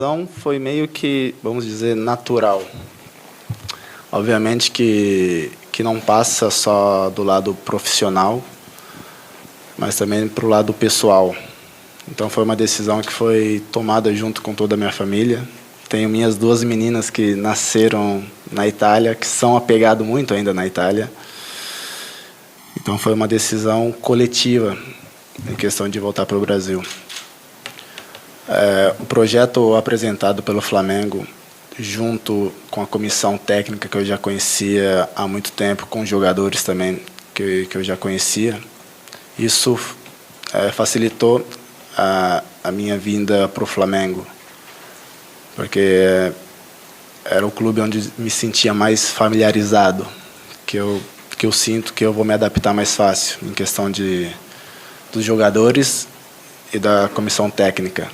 Então foi meio que, vamos dizer, natural. Obviamente que não passa só do lado profissional, mas também para o lado pessoal. Então foi uma decisão que foi tomada junto com toda a minha família. Tenho minhas 2 meninas que nasceram na Itália, que são apegadas muito ainda na Itália. Então foi uma decisão coletiva em questão de voltar para o Brasil. O projeto apresentado pelo Flamengo, junto com a comissão técnica que eu já conhecia há muito tempo, com jogadores também que eu já conhecia, isso facilitou a minha vinda para o Flamengo, porque era o clube onde me sentia mais familiarizado, que eu sinto que eu vou me adaptar mais fácil em questão dos jogadores e da comissão técnica.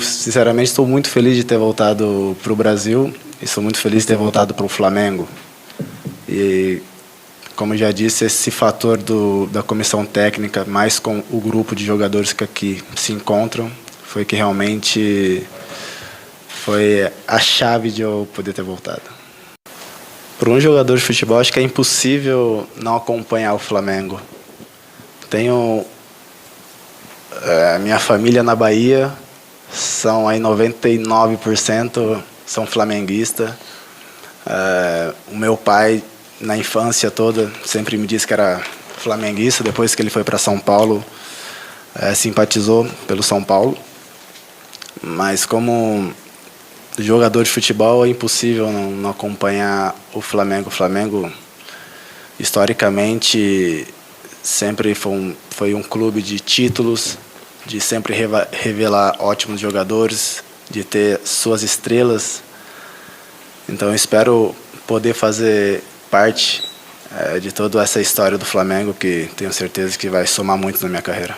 Sinceramente, estou muito feliz de ter voltado para o Brasil e estou muito feliz de ter voltado para o Flamengo. E, como eu já disse, esse fator da comissão técnica, mais com o grupo de jogadores que aqui se encontram, foi que realmente foi a chave de eu poder ter voltado. Para um jogador de futebol, acho que é impossível não acompanhar o Flamengo. Tenho minha família na Bahia, são aí 99% são flamenguistas. O meu pai, na infância toda, sempre me disse que era flamenguista. Depois que ele foi para São Paulo, simpatizou pelo São Paulo. Mas como jogador de futebol, é impossível não acompanhar o Flamengo. O Flamengo, historicamente, sempre foi um clube de títulos, de sempre revelar ótimos jogadores, de ter suas estrelas. Então eu espero poder fazer parte de toda essa história do Flamengo, que tenho certeza que vai somar muito na minha carreira.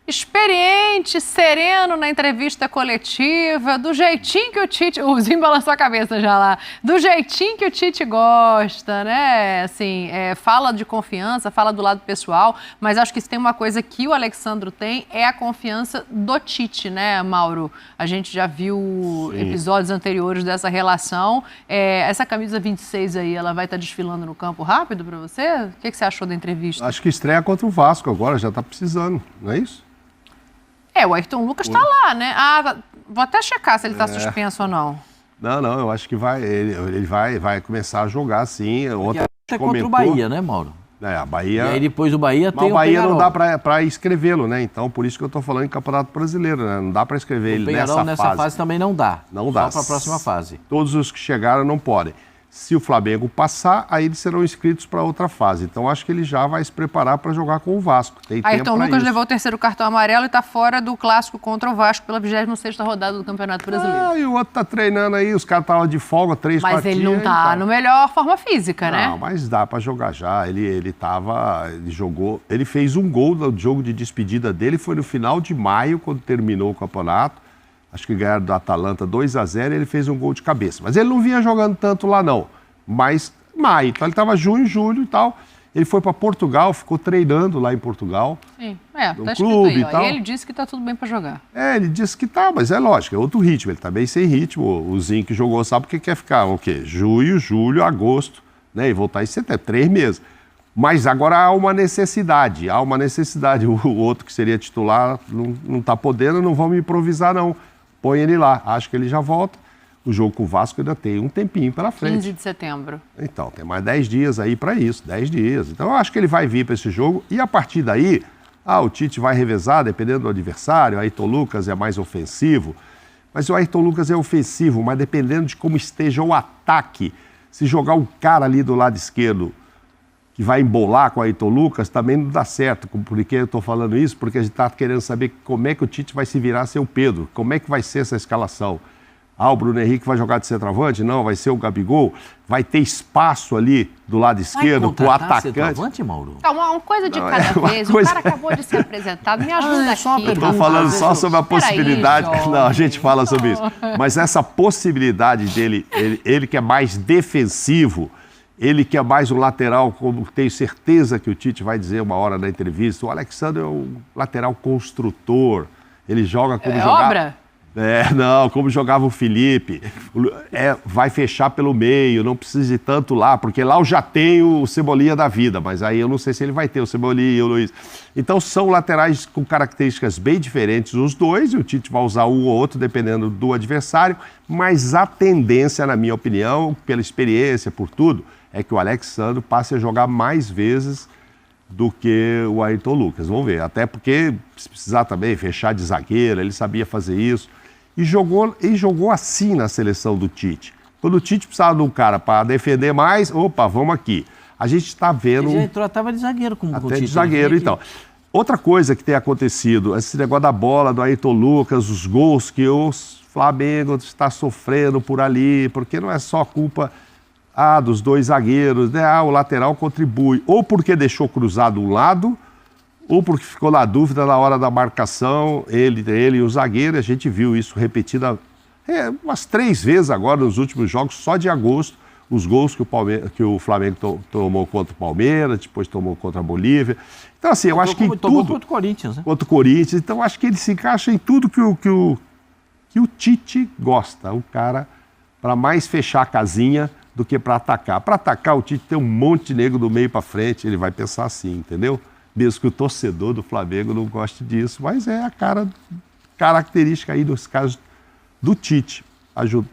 Experiente, sereno na entrevista coletiva, do jeitinho que o Tite... O Zinho balançou a cabeça já lá. Do jeitinho que o Tite gosta, né? Assim, fala de confiança, fala do lado pessoal, mas acho que se tem uma coisa que o Alexandro tem, é a confiança do Tite, né, Mauro? A gente já viu episódios anteriores dessa relação. Essa camisa 26 aí, ela vai estar desfilando no campo rápido para você? O que você achou da entrevista? Acho que estreia contra o Vasco agora, já está precisando, não é isso? O Ayrton Lucas está lá, né? Vou até checar se ele está suspenso ou não. Não, eu acho que ele vai começar a jogar, sim. Ontem até contra o Bahia, né, Mauro? A Bahia... E aí depois do Bahia tem o Bahia Peñarol. não dá para escrevê-lo, né? Então, por isso que eu estou falando em Campeonato Brasileiro, né? Não dá para escrever ele nessa fase também não dá. Não dá. Só para a próxima fase. Todos os que chegaram não podem. Se o Flamengo passar, aí eles serão inscritos para outra fase. Então, acho que ele já vai se preparar para jogar com o Vasco. Tem Ayrton tempo Lucas isso. levou o 3º cartão amarelo e está fora do clássico contra o Vasco pela 26ª rodada do Campeonato Brasileiro. E o outro tá treinando aí, os caras estavam de folga, 3 partidas. Mas ele não tá no melhor forma física, né? Não, mas dá para jogar já. Ele jogou, ele fez um gol no jogo de despedida dele, foi no final de maio, quando terminou o campeonato. Acho que ganharam do Atalanta 2-0 e ele fez um gol de cabeça. Mas ele não vinha jogando tanto lá, não. Mas maio, então ele estava junho, julho e tal. Ele foi para Portugal, ficou treinando lá em Portugal. Sim, tá no escrito clube aí, e tal. E ele disse que tá tudo bem para jogar. Ele disse que tá, mas é lógico, é outro ritmo. Ele tá bem sem ritmo. O Zinho que jogou sabe porque quer ficar o quê? Junho, julho, agosto, né? E voltar em setembro, 3 meses. Mas agora há uma necessidade. O outro que seria titular não tá podendo, não vamos improvisar, não. Põe ele lá. Acho que ele já volta. O jogo com o Vasco ainda tem um tempinho pela frente. 15 de setembro. Então, tem mais 10 dias aí para isso, 10 dias. Então, eu acho que ele vai vir para esse jogo e a partir daí, o Tite vai revezar, dependendo do adversário. O Ayrton Lucas é mais ofensivo, mas o Ayrton Lucas é ofensivo, mas dependendo de como esteja o ataque, se jogar um cara ali do lado esquerdo que vai embolar com o Ayrton Lucas, também não dá certo. Por que eu estou falando isso? Porque a gente está querendo saber como é que o Tite vai se virar sem o Pedro, como é que vai ser essa escalação. O Bruno Henrique vai jogar de centroavante? Não, vai ser o Gabigol. Vai ter espaço ali do lado esquerdo para o atacante. Centroavante, Mauro? Uma coisa de cada vez. O cara acabou de ser apresentado. Me ajuda aqui. Eu estou falando só sobre a possibilidade. Não, a gente fala sobre isso. Mas essa possibilidade dele, ele que é mais defensivo, ele que é mais um lateral, como tenho certeza que o Tite vai dizer uma hora na entrevista, o Alexandre é um lateral construtor. Ele joga como obra? Não, como jogava o Felipe. Vai fechar pelo meio, não precisa ir tanto lá, porque lá eu já tenho o Cebolinha da vida, mas aí eu não sei se ele vai ter o Cebolinha e o Luiz. Então são laterais com características bem diferentes os dois, e o Tite vai usar um ou outro dependendo do adversário, mas a tendência, na minha opinião, pela experiência, por tudo, é que o Alex Sandro passe a jogar mais vezes do que o Ayrton Lucas. Vamos ver, até porque se precisar também fechar de zagueiro, ele sabia fazer isso. E jogou assim na seleção do Tite. Quando o Tite precisava de um cara para defender mais, opa, vamos aqui. A gente está vendo... Ele já entrou, estava de zagueiro com o Tite. Até de zagueiro, então. Outra coisa que tem acontecido, esse negócio da bola, do Ayrton Lucas, os gols que o Flamengo está sofrendo por ali, porque não é só culpa dos dois zagueiros, né? O lateral contribui, ou porque deixou cruzado um lado, ou porque ficou na dúvida na hora da marcação, ele e o zagueiro. A gente viu isso repetido umas 3 vezes agora nos últimos jogos, só de agosto, os gols que o Flamengo tomou contra o Palmeiras, depois tomou contra a Bolívia. Então, assim, eu acho que em tudo... Contra o Corinthians, né? Contra o Corinthians. Então, eu acho que ele se encaixa em tudo que o Tite gosta. O cara, para mais fechar a casinha do que para atacar. Para atacar, o Tite tem um monte de negro do meio para frente, ele vai pensar assim, entendeu? Mesmo que o torcedor do Flamengo não goste disso, mas é a característica aí dos casos do Tite.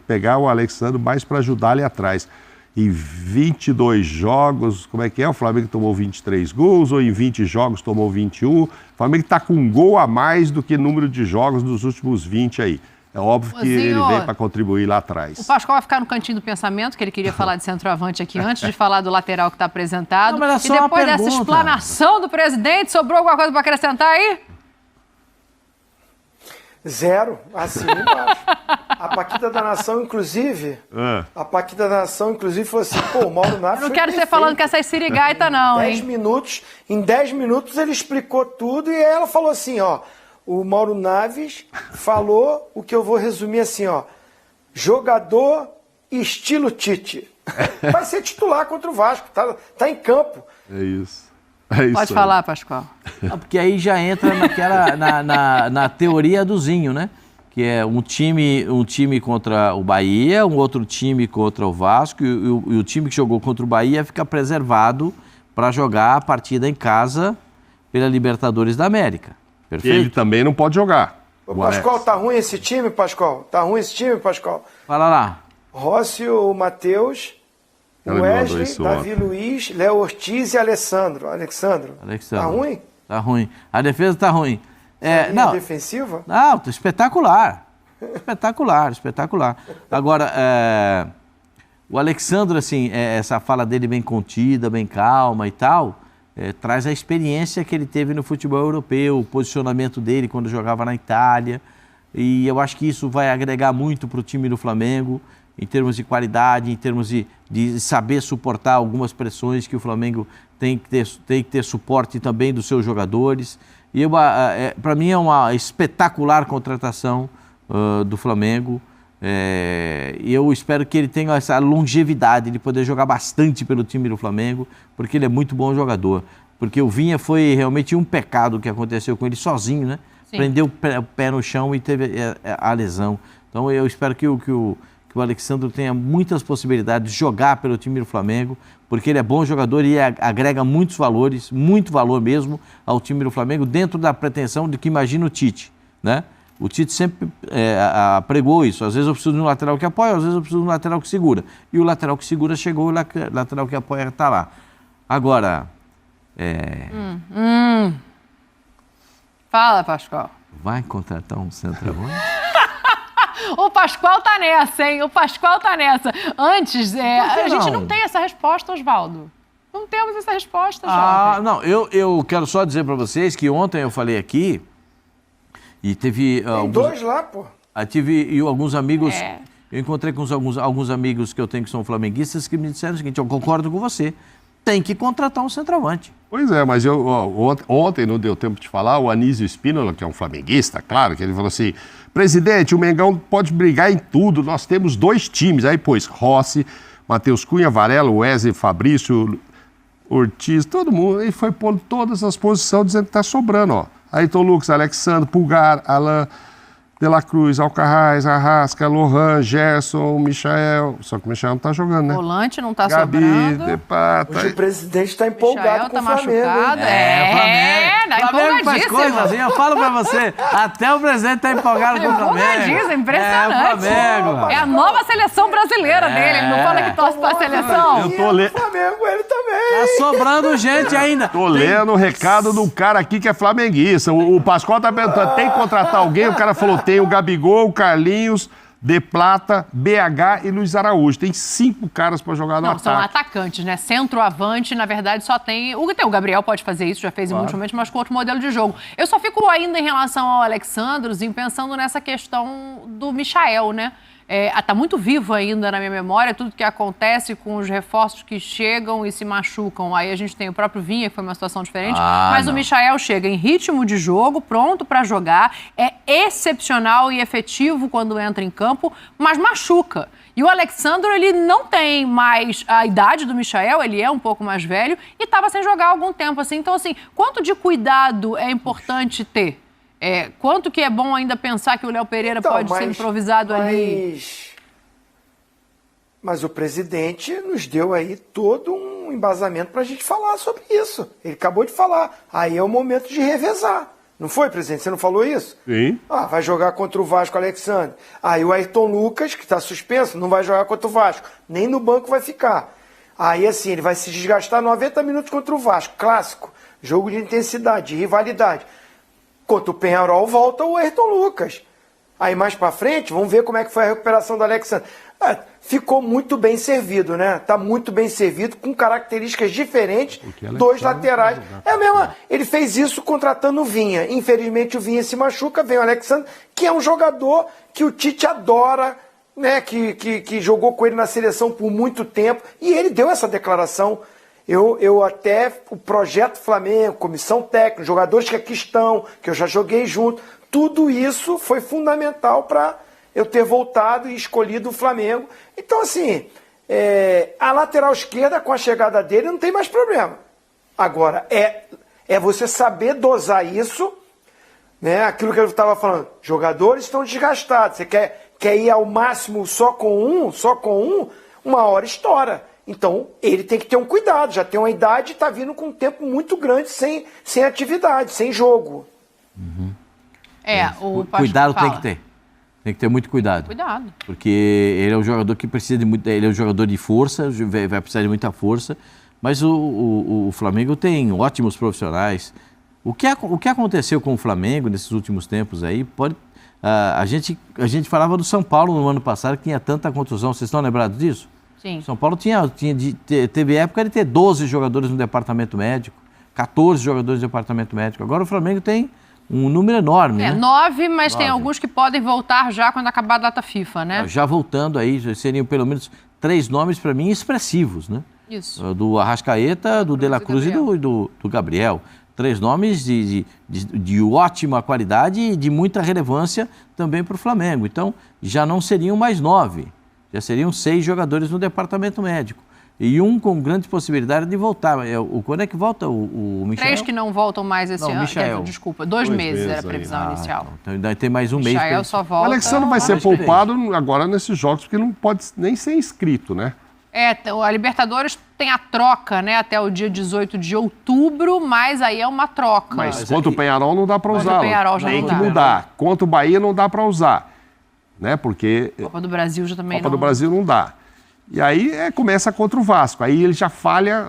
Pegar o Alexandre mais para ajudar ali atrás. Em 22 jogos, como é que é? O Flamengo tomou 23 gols, ou em 20 jogos tomou 21. O Flamengo está com um gol a mais do que número de jogos dos últimos 20 aí. É óbvio que ele vem para contribuir lá atrás. O Pascoal vai ficar no cantinho do pensamento, que ele queria falar de centroavante aqui antes de falar do lateral que está apresentado. Não, mas e depois dessa explanação do presidente, sobrou alguma coisa para acrescentar aí? Zero, assim embaixo. A Paquita da Nação, inclusive, falou assim, pô, o Mauro Naves Eu não quero você falando que essas sirigaita não, hein? Em 10 minutos ele explicou tudo e ela falou assim, ó, o Mauro Naves falou o que eu vou resumir assim, ó, jogador estilo Tite. Vai ser titular contra o Vasco, tá em campo. É isso. Pode falar, Pascoal. Porque aí já entra na teoria do Zinho, né? Que é um time contra o Bahia, um outro time contra o Vasco, e o time que jogou contra o Bahia fica preservado para jogar a partida em casa pela Libertadores da América. Perfeito? Ele também não pode jogar. Ô, Pascoal, tá ruim esse time, Pascoal? Fala lá. Rossi, o Matheus, Wesley, Davi Luiz, Léo Ortiz e Alexandro. Tá ruim? Tá ruim. A defesa tá ruim. Não. Defensiva? Não, espetacular. Espetacular. Agora, o Alexandre, assim, essa fala dele bem contida, bem calma e tal, traz a experiência que ele teve no futebol europeu, o posicionamento dele quando jogava na Itália, e eu acho que isso vai agregar muito para o time do Flamengo, em termos de qualidade, em termos de saber suportar algumas pressões que o Flamengo tem que ter suporte também dos seus jogadores. E para mim é uma espetacular contratação do Flamengo. E eu espero que ele tenha essa longevidade de poder jogar bastante pelo time do Flamengo, porque ele é muito bom jogador. Porque o Vinha foi realmente um pecado que aconteceu com ele sozinho, né? Sim. Prendeu o pé no chão e teve a lesão. Então eu espero que o Alexandre tenha muitas possibilidades de jogar pelo time do Flamengo, porque ele é bom jogador e agrega muitos valores, muito valor mesmo ao time do Flamengo, dentro da pretensão de que imagina o Tite, né? O Tite sempre pregou isso. Às vezes eu preciso de um lateral que apoia, às vezes eu preciso de um lateral que segura. E o lateral que segura chegou, o lateral que apoia está lá. Agora... Fala, Pascoal. Vai contratar um centroavante? O Pascoal tá nessa, hein? Antes, a gente não tem essa resposta, Osvaldo. Não temos essa resposta, jovem. Não, eu quero só dizer para vocês que ontem eu falei aqui e teve... Tem dois lá, pô. Tive alguns amigos... Eu encontrei com alguns amigos que eu tenho que são flamenguistas que me disseram o seguinte, eu concordo com você, tem que contratar um centroavante. Pois é, mas ontem não deu tempo de falar, o Anísio Spínola, que é um flamenguista, claro, que ele falou assim, presidente, o Mengão pode brigar em tudo, nós temos 2 times, aí pôs Rossi, Matheus Cunha, Varela, Wesley, Fabrício, Ortiz, todo mundo, ele foi pondo todas as posições dizendo que tá sobrando, ó. Ayrton Lucas, Alexandre, Pulgar, Alain, De La Cruz, Alcarraz, Arrasca, Lohan, Gerson, Michael. Só que o Michael não tá jogando, né? Volante não tá Gabi, sobrando. Depata. Hoje o presidente está empolgado com Michael tá o Flamengo. machucado. O Flamengo faz coisas assim, eu falo pra você, até o presidente tá empolgado com o Flamengo. Empolgadíssimo, impressionante. É o Flamengo. É a nova seleção brasileira dele. Ele não fala que torce pra seleção. Eu tô lendo. Flamengo, ele também. Tá sobrando gente ainda. Tô lendo o recado do cara aqui que é flamenguista. O Pascoal tá perguntando, tem que contratar alguém? O cara falou, tem o Gabigol, o Carlinhos, De Plata, BH e Luiz Araújo. Tem 5 caras pra jogar no Não, são ataque. atacantes, né? Centroavante, na verdade, só tem... O Gabriel pode fazer isso, já fez em muitos momentos, mas com outro modelo de jogo. Eu só fico ainda em relação ao Alexandrozinho, pensando nessa questão do Michael, né? Tá muito vivo ainda na minha memória tudo que acontece com os reforços que chegam e se machucam. Aí a gente tem o próprio Vinha, que foi uma situação diferente, mas o Michael chega em ritmo de jogo, pronto para jogar, é excepcional e efetivo quando entra em campo, mas machuca. E o Alexandro, ele não tem mais a idade do Michael, ele é um pouco mais velho e estava sem jogar há algum tempo, assim. Então, assim, quanto de cuidado é importante ter? Quanto que é bom ainda pensar que o Léo Pereira pode ser improvisado ali? Mas o presidente nos deu aí todo um embasamento para a gente falar sobre isso. Ele acabou de falar. Aí é o momento de revezar. Não foi, presidente? Você não falou isso? Sim. Vai jogar contra o Vasco, Alexandre. Aí o Ayrton Lucas, que está suspenso, não vai jogar contra o Vasco. Nem no banco vai ficar. Aí, assim, ele vai se desgastar 90 minutos contra o Vasco. Clássico. Jogo de intensidade, de rivalidade. Contra o Penharol volta o Ayrton Lucas. Aí mais pra frente, vamos ver como é que foi a recuperação do Alexandre. Ficou muito bem servido, né? Tá muito bem servido, com características diferentes, 2 laterais. Ele fez isso contratando o Vinha. Infelizmente o Vinha se machuca, vem o Alexandre, que é um jogador que o Tite adora, né? Que jogou com ele na seleção por muito tempo. E ele deu essa declaração. Eu até, o projeto Flamengo, comissão técnica, jogadores que aqui estão, que eu já joguei junto, tudo isso foi fundamental para eu ter voltado e escolhido o Flamengo. Então, assim, a lateral esquerda, com a chegada dele, não tem mais problema. Agora, é você saber dosar isso, né? Aquilo que eu estava falando, jogadores estão desgastados, você quer ir ao máximo só com um, uma hora estoura. Então, ele tem que ter um cuidado, já tem uma idade e está vindo com um tempo muito grande sem atividade, sem jogo. O cuidado tem que ter. Tem que ter muito cuidado. Cuidado. Porque ele é um jogador que precisa de muito. Ele é um jogador de força, vai precisar de muita força. Mas o Flamengo tem ótimos profissionais. O que aconteceu com o Flamengo nesses últimos tempos aí pode. A gente falava do São Paulo no ano passado, que tinha tanta contusão. Vocês estão lembrados disso? Sim. São Paulo teve época de ter 12 jogadores no departamento médico, 14 jogadores no departamento médico. Agora o Flamengo tem um número enorme, né? 9, mas tem alguns que podem voltar já quando acabar a data FIFA, né? Já voltando aí, seriam pelo menos 3 nomes para mim expressivos, né? Isso. Do Arrascaeta, do De La Cruz e do Gabriel. 3 nomes de ótima qualidade e de muita relevância também para o Flamengo. Então, já não seriam mais 9. Já seriam 6 jogadores no departamento médico. E um com grande possibilidade de voltar. Quando é que volta o Michael? 3 que não voltam mais esse ano. Michael. Desculpa, 2 meses era a previsão inicial. Então ainda tem mais um mês. Michael só volta. O Alexandre vai ser poupado agora nesses jogos, porque ele não pode nem ser inscrito, né? A Libertadores tem a troca, né, até o dia 18 de outubro, mas aí é uma troca. Mas contra o Penharol não dá para usar. Contra o Penharol já tem não que dá. mudar. Contra o Bahia não dá para usar, né? Porque Copa do Brasil já também Copa do Brasil não dá. E aí começa contra o Vasco. Aí ele já falha,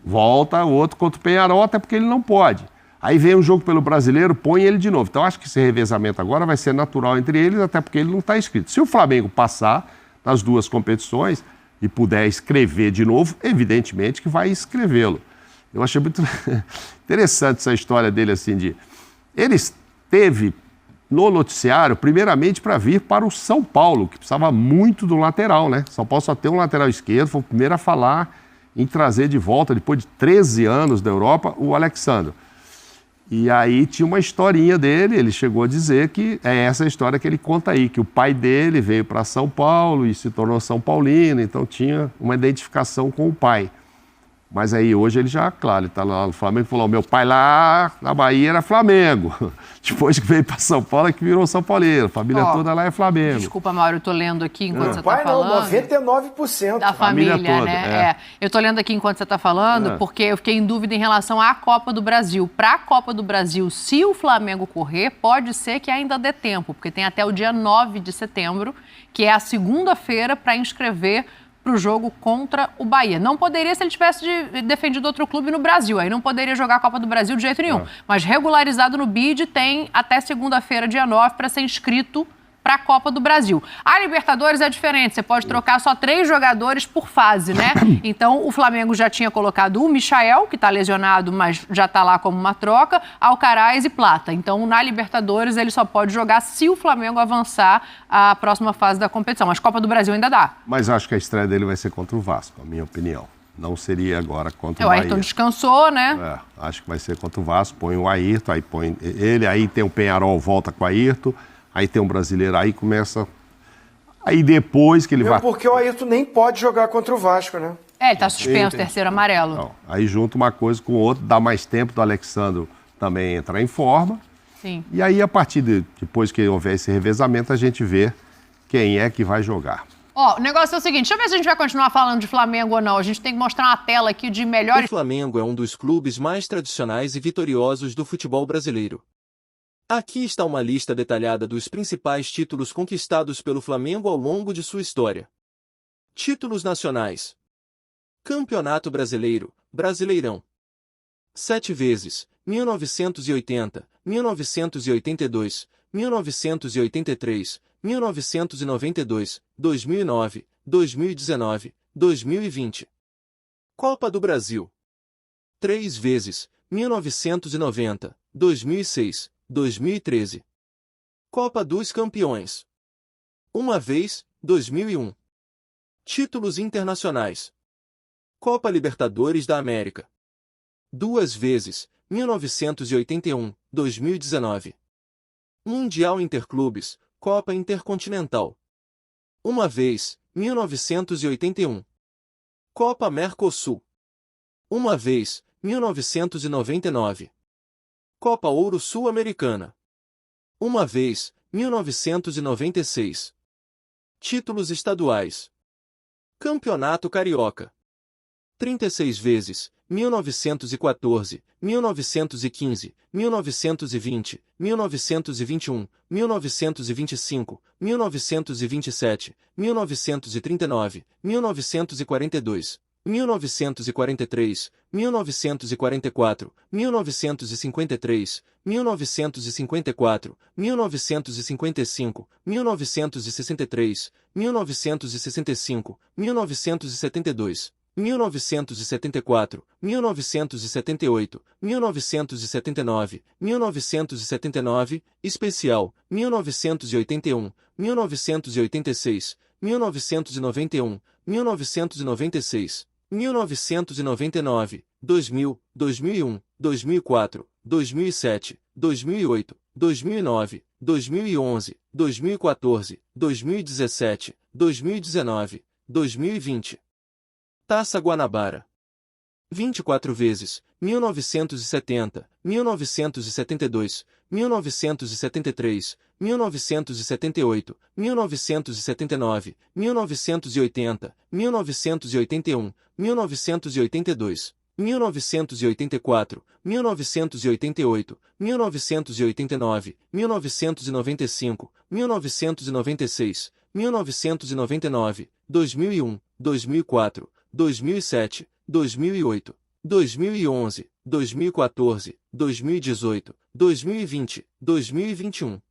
volta o outro contra o Penharol, até porque ele não pode. Aí vem um jogo pelo Brasileiro, põe ele de novo. Então acho que esse revezamento agora vai ser natural entre eles, até porque ele não está inscrito. Se o Flamengo passar nas 2 competições e puder escrever de novo, evidentemente que vai escrevê-lo. Eu achei muito interessante essa história dele, assim, ele esteve no noticiário, primeiramente para vir para o São Paulo, que precisava muito do lateral, né? São Paulo só tem um lateral esquerdo, foi o primeiro a falar em trazer de volta, depois de 13 anos da Europa, o Alexandre. E aí tinha uma historinha dele, ele chegou a dizer que é essa história que ele conta aí, que o pai dele veio para São Paulo e se tornou São Paulino, então tinha uma identificação com o pai. Mas aí hoje ele já, claro, ele tá lá no Flamengo e falou, meu pai lá na Bahia era Flamengo. Depois que veio para São Paulo é que virou São Pauleiro. A família toda lá é Flamengo. Desculpa, Mauro, eu tô lendo aqui enquanto você tá Pai não, falando. 99%. Da família, toda, né? Eu tô lendo aqui enquanto você tá falando, porque eu fiquei em dúvida em relação à Copa do Brasil. Para a Copa do Brasil, se o Flamengo correr, pode ser que ainda dê tempo, porque tem até o dia 9 de setembro, que é a segunda-feira, para inscrever para o jogo contra o Bahia. Não poderia se ele tivesse defendido outro clube no Brasil, aí não poderia jogar a Copa do Brasil de jeito nenhum. Mas regularizado no BID tem até segunda-feira, dia 9, para ser inscrito para a Copa do Brasil. A Libertadores é diferente, você pode trocar só 3 jogadores por fase, né? Então, o Flamengo já tinha colocado o Michael, que está lesionado, mas já está lá como uma troca, Alcaraz e Plata. Então, na Libertadores, ele só pode jogar se o Flamengo avançar à próxima fase da competição. Mas Copa do Brasil ainda dá. Mas acho que a estreia dele vai ser contra o Vasco, a minha opinião. Não seria agora contra o O Bahia. Ayrton descansou, né? Acho que vai ser contra o Vasco, põe o Ayrton, aí põe ele, aí tem o Peñarol, volta com o Ayrton. Aí tem um brasileiro, aí começa... Aí depois que ele vai... Porque o Ayrton nem pode jogar contra o Vasco, né? Ele tá suspenso, terceiro amarelo. Não. Aí junta uma coisa com o outro, dá mais tempo do Alexandre também entrar em forma. Sim. E aí, a partir depois que houver esse revezamento, a gente vê quem é que vai jogar. Ó, o negócio é o seguinte, deixa eu ver se a gente vai continuar falando de Flamengo ou não. A gente tem que mostrar uma tela aqui de melhores... O Flamengo é um dos clubes mais tradicionais e vitoriosos do futebol brasileiro. Aqui está uma lista detalhada dos principais títulos conquistados pelo Flamengo ao longo de sua história. Títulos nacionais. Campeonato Brasileiro, Brasileirão. 7 vezes, 1980, 1982, 1983, 1992, 2009, 2019, 2020. Copa do Brasil. 3 vezes, 1990, 2006, 2013. Copa dos Campeões. 1 vez, 2001. Títulos internacionais. Copa Libertadores da América. 2 vezes, 1981, 2019. Mundial Interclubes, Copa Intercontinental. 1 vez, 1981. Copa Mercosul. 1 vez, 1999. Copa Ouro Sul-Americana. 1 vez, 1996. Títulos estaduais. Campeonato Carioca. 36 vezes, 1914, 1915, 1920, 1921, 1925, 1927, 1939, 1942, 1943, 1944, 1953, 1954, 1955, 1963, 1965, 1972, 1974, 1978, 1979, 1979, especial, 1981, 1986, 1991, 1996, 1999, 2000, 2001, 2004, 2007, 2008, 2009, 2011, 2014, 2017, 2019, 2020. Taça Guanabara. 24 vezes, 1970, 1972, 1973, 1978, 1979, 1980, 1981, 1982, 1984, 1988, 1989, 1995, 1996, 1999, 2001, 2004, 2007, 2008, 2011, 2014, 2018, 2020, 2021.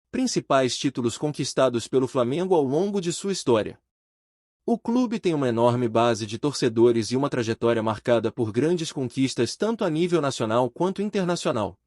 Principais títulos conquistados pelo Flamengo ao longo de sua história. O clube tem uma enorme base de torcedores e uma trajetória marcada por grandes conquistas tanto a nível nacional quanto internacional.